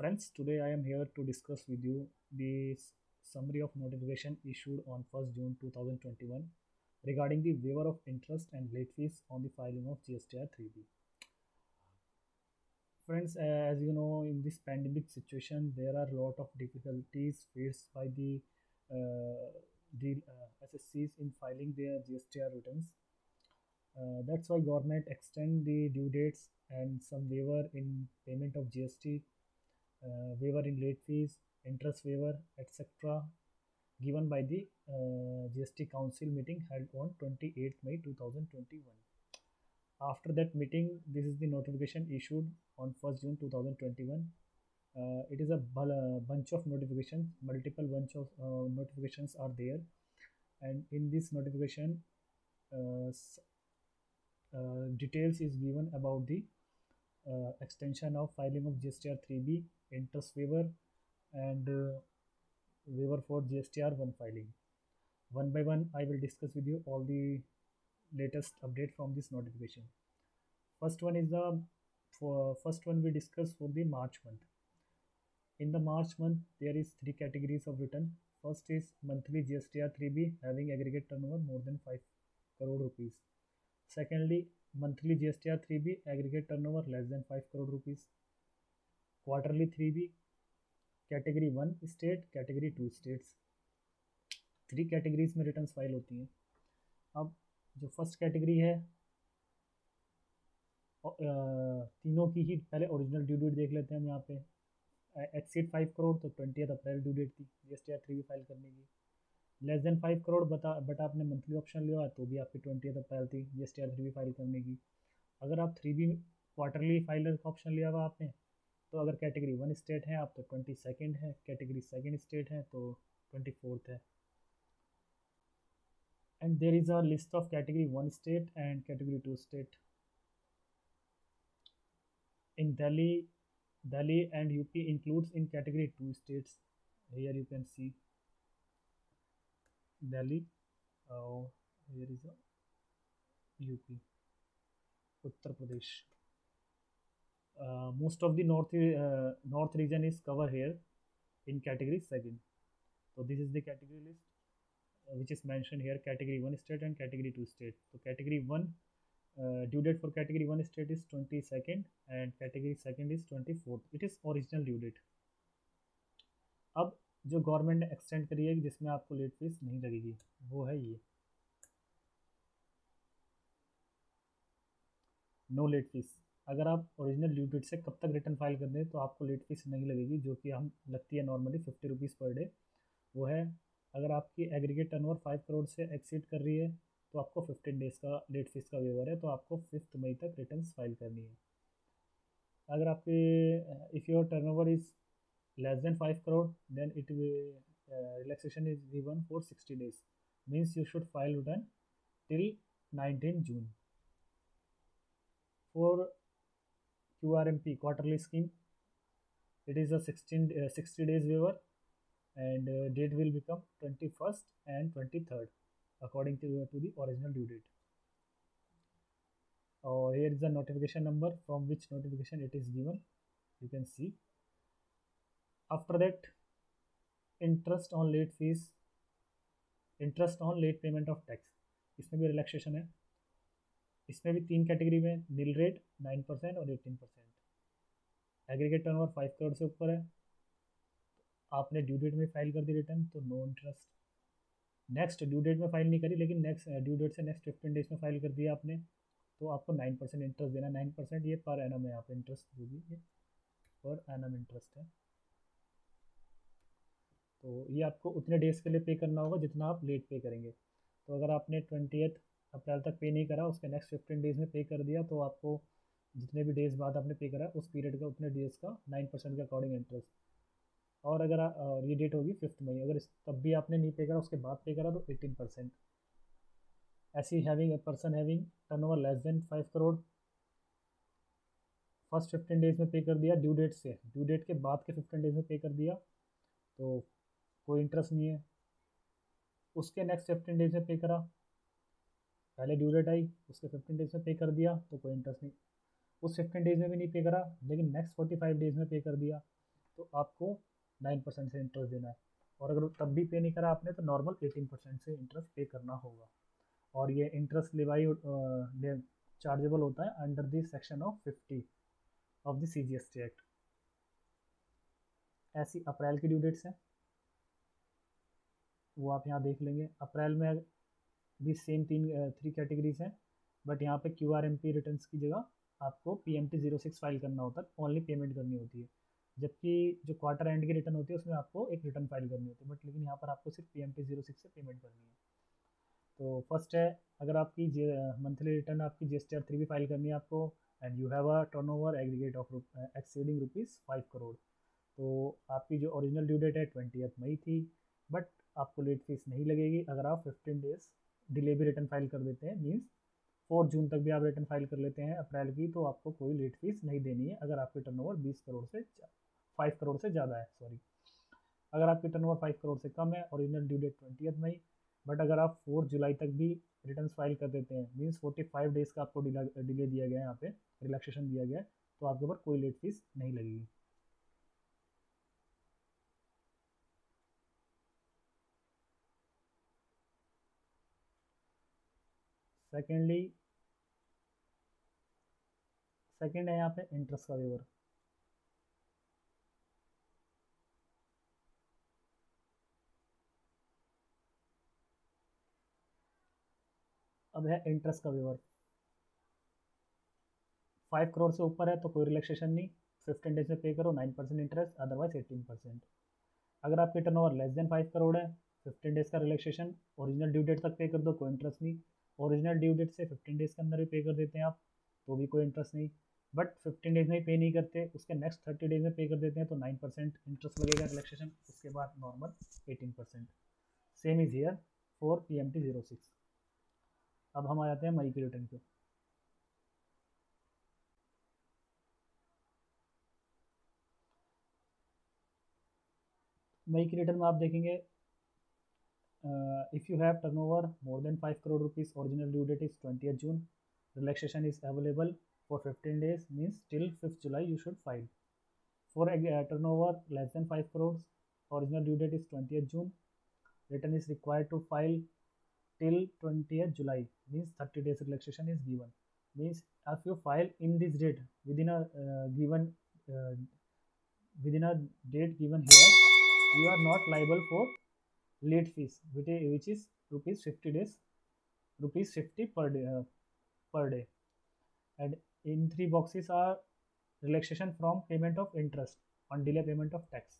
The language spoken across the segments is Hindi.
Friends, today I am here to discuss with you the summary of notification issued on 1st June 2021 regarding the waiver of interest and late fees on the filing of GSTR 3B. Friends, as you know, in this pandemic situation, there are a lot of difficulties faced by the SSCs in filing their GSTR returns. That's why government extend the due dates and some waiver in payment of GST, waiver in late fees, interest waiver, etc. given by the GST Council meeting held on 28th May 2021. After that meeting, this is the notification issued on 1st June 2021. It is a bunch of notifications, multiple bunch of notifications are there, and in this notification, uh, details is given about the extension of filing of GSTR 3B, interest waiver, and waiver for GSTR 1 filing. One by one, I will discuss with you all the latest update from this notification. First one is the for first one we discuss for the March month. In the March month, there is three categories of return. First is monthly GSTR 3B having aggregate turnover more than 5 crore rupees. Secondly, monthly GSTR 3B aggregate turnover less than 5 crore rupees. Quarterly 3B, category 1 state, category 2 states. Three categories में रिटर्न्स फाइल होती हैं. अब जो फर्स्ट कैटेगरी है, तीनों की ही पहले ओरिजिनल ड्यू डेट देख लेते हैं हम यहाँ पे. एक्सीड 5 करोड़ तो 20 अप्रैल ड्यू डेट थी GSTR 3B फाइल करने की. लेस देन 5 करोड़ बट आपने मंथली ऑप्शन लिया तो भी आपकी 20 अप्रैल थी GSTR 3B फाइल करने की. अगर आप 3B क्वार्टरली फाइलर का ऑप्शन लिया हुआ आपने, तो अगर कैटेगरी 1 स्टेट है आप तो 22 है, कैटेगरी सेकेंड स्टेट है तो 24 है. And there is a list of category 1 state and category 2 state. In Delhi and UP includes in category 2 states. Here you can see Delhi. Here is a UP, Uttar Pradesh. Most of the north region is covered here in category second. So this is the category list which is mentioned here, category 1 state and category 2 state. So category 1 due date for category 1 state is 22nd and category second is 24th. It is original due date. अब जो गवर्नमेंट ने एक्सटेंड करी है जिसमें आपको लेट फीस नहीं लगेगी, वो है ये नो लेट फीस. अगर आप ओरिजिनल ड्यू डेट से कब तक रिटर्न फाइल कर दें तो आपको लेट फीस नहीं लगेगी, जो कि हम लगती है नॉर्मली 50 रुपीज़ पर डे. वो है, अगर आपकी एग्रीगेट टर्नओवर 5 करोड़ से एक्सीड कर रही है तो आपको 15 डेज का लेट फीस का वेवर है, तो आपको 5 मई तक रिटर्न फाइल करनी है. अगर आपके if your turnover is less than 5 crore, then it will relaxation is given for 60 days. Means you should file return till 19 June. For QRMP quarterly scheme, it is a 60 days waiver, and date will become 21st and 23rd according to the original due date. Here is the notification number from which notification it is given. You can see. After that, interest on late fees, interest on late payment of tax, इसमें भी रिलैक्सेशन है. इसमें भी तीन कैटेगरी में, नील रेट 9% और 18%. एग्रीगेट टर्नओवर 5 करोड़ से ऊपर है, आपने ड्यू डेट में फाइल कर दी रिटर्न तो no interest. Next due date में फाइल नहीं करी लेकिन नेक्स्ट ड्यू डेट से नेक्स्ट 15 डेज में फाइल कर दिया आपने, तो आपको 9% इंटरेस्ट देना. 9% ये पर एनम है, यहाँ पे इंटरेस्ट जो भी ये पर एनम इंटरेस्ट है. तो ये आपको उतने डेज के लिए पे करना होगा जितना आप लेट पे करेंगे. तो अगर आपने 20 अप्रैल तक पे नहीं करा, उसके नेक्स्ट 15 डेज में पे कर दिया, तो आपको जितने भी डेज बाद आपने पे करा उस पीरियड का उतने डेज का 9% के अकॉर्डिंग इंटरेस्ट. और अगर ये डेट होगी 5 मई, अगर तब भी आपने नहीं पे करा उसके बाद पे करा तो 18%. ऐसी having person having turn over less than 5 crore, first 15 days में पे कर दिया ड्यू डेट से, ड्यू डेट के बाद के 15 डेज में पे कर दिया तो कोई इंटरेस्ट नहीं है. उसके नेक्स्ट 15 डेज में पे करा, पहले ड्यू डेट आई उसके 15 डेज में पे कर दिया तो कोई इंटरेस्ट नहीं. उस 15 डेज में भी नहीं पे करा लेकिन नेक्स्ट 45 डेज में पे कर दिया तो आपको 9% से इंटरेस्ट देना है, और अगर तब भी पे नहीं करा आपने तो नॉर्मल 18% से इंटरेस्ट पे करना होगा। और ये इंटरेस्ट लेवाई चार्जेबल होता है under the section of 50 of the CGST act. ऐसी अप्रैल की ड्यू डेट्स हैं, वो आप यहाँ देख लेंगे। अप्रैल में भी सेम थ्री कैटेगरीज हैं, बट यहाँ पे QRMP रिटर्न्स की जगह आपको PMT06 फाइल करना होता है, ओनली पेमेंट करनी होती है। जबकि जो क्वार्टर एंड की रिटर्न होती है उसमें आपको एक रिटर्न फाइल करनी होती है, बट लेकिन यहाँ पर आपको सिर्फ PMT06 से पेमेंट करनी है। तो फर्स्ट है, अगर आपकी मंथली रिटर्न आपकी GSTR 3 भी फाइल करनी है आपको, and you have a turnover aggregate of exceeding ₹5 crore, तो आपकी जो ओरिजिनल ड्यू डेट है 20 मई थी, बट आपको लेट फीस नहीं लगेगी अगर आप 15 डेज डिले भी रिटर्न फाइल कर देते हैं। मीन्स 4 जून तक भी आप रिटर्न फाइल कर लेते हैं अप्रैल की, तो आपको कोई लेट फीस नहीं देनी है अगर आपकी टर्नओवर 5 करोड़ से ज़्यादा है। सॉरी, अगर आपकी टर्नओवर 5 करोड़ से कम है, original due date 20 May, but अगर आप 4 जुलाई तक भी रिटर्न फाइल कर देते हैं, मीन्स 45 डेज का आपको डिले दिया गया है, यहाँ पे रिलैक्सेशन दिया गया है, तो आपके ऊपर कोई लेट फीस नहीं लगेगी। सेकेंडली, सेकेंड है यहाँ पे इंटरेस्ट का वेवर। अब है इंटरेस्ट का वेवर। 5 करोड़ से ऊपर है तो कोई रिलैक्सेशन नहीं, 15 डेज में पे करो 9% इंटरेस्ट, अदरवाइज 18%। अगर आपकी टर्नओवर लेस देन 5 करोड़ है, 15 डेज का रिलैक्सेशन, ओरिजिनल ड्यू डेट तक पे कर दो, कोई इंटरेस्ट नहीं। ओरिजिनल ड्यू डेट से 15 डेज के अंदर भी पे कर देते हैं आप, तो भी कोई इंटरेस्ट नहीं। बट 15 डेज में ही पे नहीं करते, उसके नेक्स्ट 30 डेज में पे कर देते हैं, तो 9% इंटरेस्ट लगेगा रिलैक्सेशन, उसके बाद normal 18%। Same is here for PMT06। अब हम आ जाते हैं मई की रिटर्न पे। मई की रिटर्न में आप देखेंगे, if you have turnover more than 5 crore rupees, original due date is 20th June, relaxation is available for 15 days, means till 5th July you should file. For turnover less than 5 crores, original due date is 20th June, return is required to file till 20th July, means 30 days relaxation is given. Means if you file in this date within a given uh, within a date given here, you are not liable for late fees, which is rupees 50 days, rupees 50 per day. And in three boxes are relaxation from payment of interest on delay payment of tax,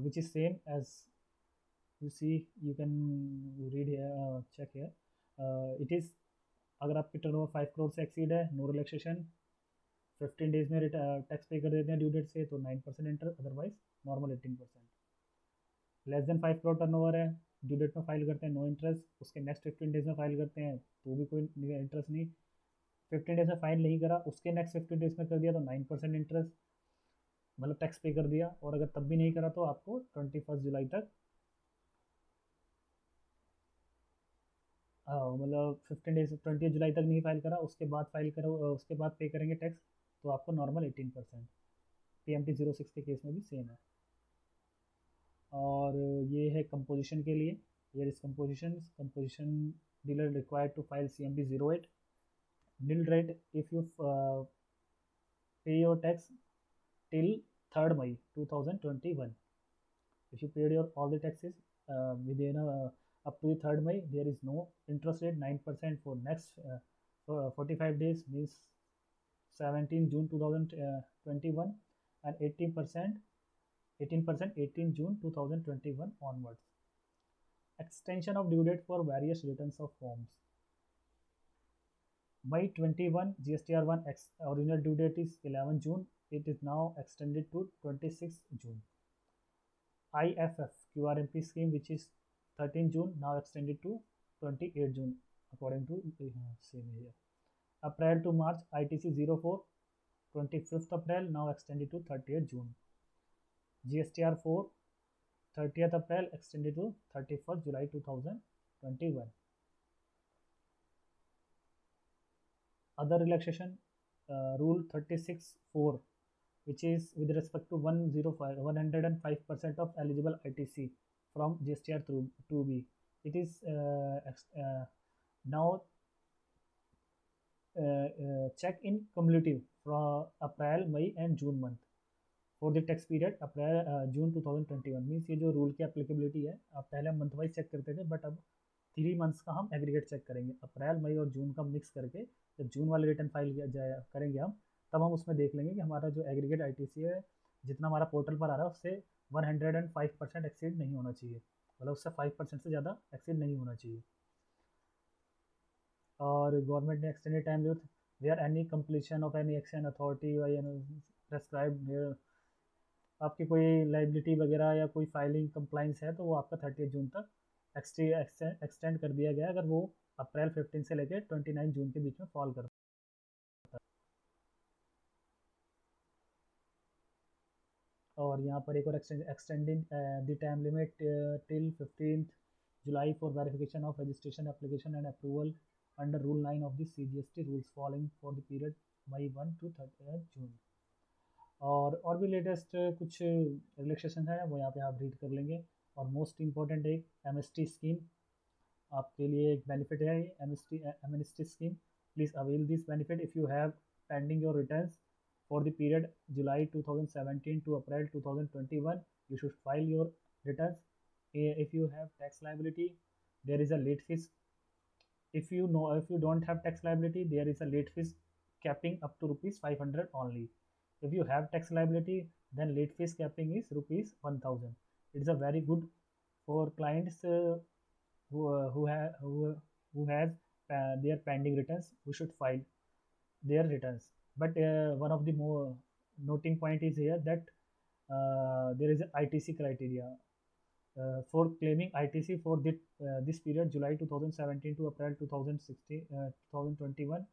which is same as you see, you can read here, check here, it is, अगर आपकी टर्नओवर 5 करोड़ से एक्सीड है, नो रिलैक्सेशन, 15 डेज में टैक्स पे कर देते हैं ड्यू डेट से, तो 9% interest, otherwise normal 18%। Less than 5 crore turnover है, ड्यू डेट में फाइल करते हैं, नो इंटरेस्ट, उसके नेक्स्ट 15 डेज में फाइल करते हैं, तो भी कोई इंटरेस्ट नहीं। 15 डेज में फाइल नहीं करा, उसके नेक्स्ट 15 डेज में कर दिया, तो 9% इंटरेस्ट, मतलब टैक्स पे कर दिया। और अगर तब भी नहीं करा तो आपको 21 जुलाई तक, मतलब 15 डेज, 20 जुलाई तक नहीं फाइल करा, उसके बाद फाइल करो, उसके बाद पे करेंगे टैक्स, तो आपको नॉर्मल 18%। PMT06 के केस में भी सेम है। और ये है कंपोजिशन के लिए, ये is composition dealer required to file CMT08 nil rate if you pay your tax till 3rd May 2021. If you paid your all the taxes within up to the 3rd May, there is no interest rate, 9% for next 45 days, means 17 June 2021, and 18% 18 June 2021 onwards. Extension of due date for various returns of forms. May 21 GSTR1 original due date is 11 June. It is now extended to 26 June. IFF QRMP scheme, which is 13 June, now extended to 28 June according to same here. April to March ITC 04 25th April, now extended to 30th June. GSTR 4 30th April, extended to 31st July 2021. Other relaxation, rule 36(4) which is with respect to 105 105% of eligible ITC from GSTR through 2B. It is now check in cumulative from April, May and June month for the tax period April June 2021 means ये जो रूल की एप्लीकेबिलिटी है, अब पहले हम मंथ वाइज चेक करते थे बट अब 3 मंथ्स का हम एग्रीगेट चेक करेंगे, अप्रैल मई और जून का मिक्स करके जब जून वाले रिटर्न फाइल किया जाए करेंगे हम, तब हम उसमें देख लेंगे कि हमारा जो एग्रीगेट आईटीसी है जितना हमारा पोर्टल पर आ रहा है उससे 105% एक्सीड नहीं होना चाहिए, मतलब उससे 5% से ज़्यादा एक्सीड नहीं होना चाहिए। और गवर्नमेंट ने extended time limit where any completion of any action authority prescribed, आपकी कोई लाइबिलिटी वगैरह या कोई फाइलिंग कंप्लाइंस है तो वो आपका 30 जून तक एक्सटेंड कर दिया गया है, अगर वो अप्रैल 15 से लेकर 29 जून के बीच में फॉल करता है। और यहाँ पर एक और extending the time limit till 15 July for verification of registration application and approval under rule 9 of the CGST rules following for the period May 1 to 30 June. और भी लेटेस्ट कुछ रिलैक्सेशन है वो यहाँ पे आप रीड कर लेंगे। और मोस्ट इम्पॉर्टेंट एक एमएसटी स्कीम आपके लिए एक बेनिफिट है, MST scheme. Please avail this benefit if you have pending your returns for the period July 2017 to April 2021 you should file your returns। If you have tax liability there is a late fees, if you don't have tax liability there is a late fees capping up to rupees 500 only। if you have tax liability then late fees capping is rupees 1000। it is a very good for clients who has their pending returns who should file their returns। but one of the more noting point is here that there is a ITC criteria for claiming ITC for this period July 2017 to April 2021।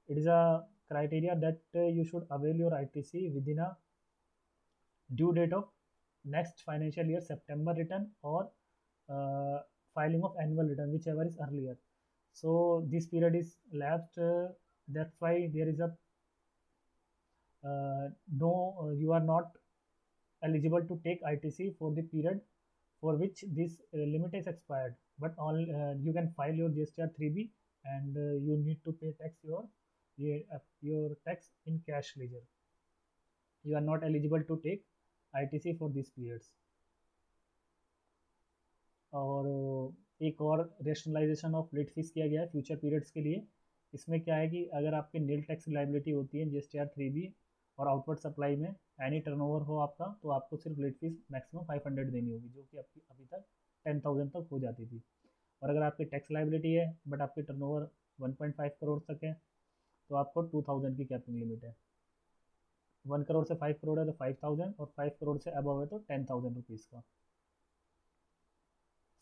it is a criteria that you should avail your ITC within a due date of next financial year September return or filing of annual return whichever is earlier। so this period is lapsed, that's why there is a no you are not eligible to take ITC for the period for which this limit is expired, but all you can file your GSTR 3B and you need to pay your tax in cash ledger। you are not eligible to take ITC for these periods। और एक और रेशनलाइजेशन ऑफ लेट फीस किया गया है फ्यूचर पीरियड्स के लिए। इसमें क्या है कि अगर आपकी नील टैक्स लाइबिलिटी होती है GSTR 3B और आउटवर्ड सप्लाई में एनी टर्नओवर हो आपका, तो आपको सिर्फ लेट फीस मैक्सिमम 500 देनी होगी, जो कि आपकी अभी तक 10,000 तक हो जाती थी। और अगर आपकी टैक्स लाइबिलिटी है बट आपकी टर्नओवर 1.5 करोड़ तक है तो आपको 2000 की कैपिंग लिमिट है। 1 करोड़ से 5 करोड़ है तो 5000 और 5 करोड़ से अबव है तो 10,000 रुपीज़ का।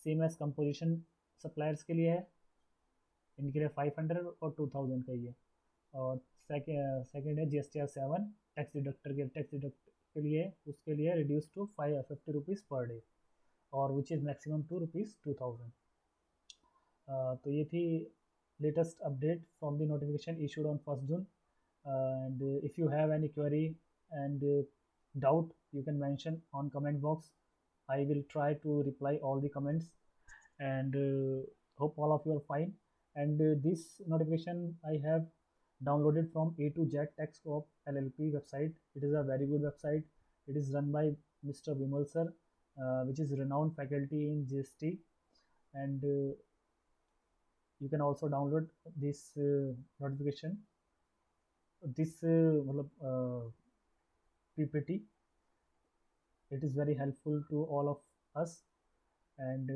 सेम एज कंपोजिशन सप्लायर्स के लिए है, इनके लिए 500 और 2000 का ही है। और सेकेंड है GSTR 7 टैक्स डिडक्ट के लिए, उसके लिए reduce to 50 rupees per day और which is maximum to rupees 2000। तो ये थी latest update from the notification issued on 1st June। and if you have any query and doubt you can mention on comment box। I will try to reply all the comments and hope all of you are fine। and this notification I have downloaded from A to Z Tax Corp LLP website। it is a very good website, it is run by Mr. Vimal sir, which is renowned faculty in GST। and you can also download this notification, this PPT। it is very helpful to all of us। and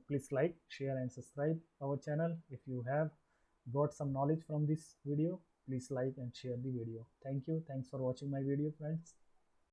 please like, share and subscribe our channel। if you have got some knowledge from this video please like and share the video। thank you, thanks for watching my video friends।